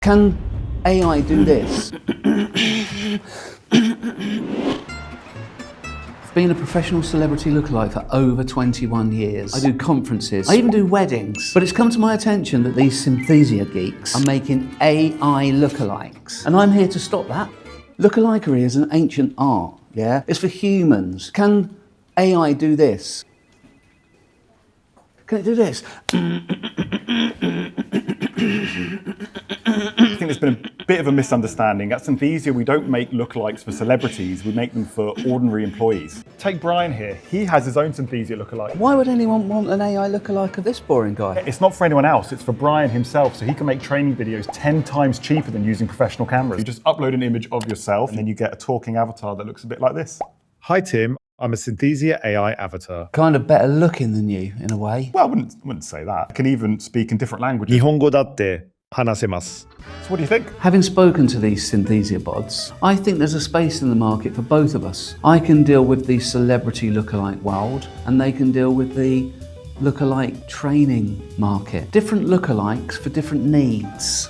Can AI do this? I've been a professional celebrity lookalike for over 21 years. I do conferences, I even do weddings. But it's come to my attention that these Synthesia geeks are making AI lookalikes. And I'm here to stop that. Lookalikery is an ancient art, yeah? It's for humans. Can AI do this? Can it do this? I think there's been a bit of a misunderstanding. At Synthesia, we don't make lookalikes for celebrities, we make them for ordinary employees. Take Brian here, he has his own Synthesia lookalike. Why would anyone want an AI lookalike of this boring guy? It's not for anyone else, it's for Brian himself, so he can make training videos 10 times cheaper than using professional cameras. You just upload an image of yourself and then you get a talking avatar that looks a bit like this. Hi Tim, I'm a Synthesia AI avatar. Kind of better looking than you, in a way. Well, I wouldn't say that. I can even speak in different languages. 日本語だって話せます。 So what do you think? Having spoken to these Synthesia bots, I think there's a space in the market for both of us. I can deal with the celebrity lookalike world, and they can deal with the lookalike training market. Different lookalikes for different needs.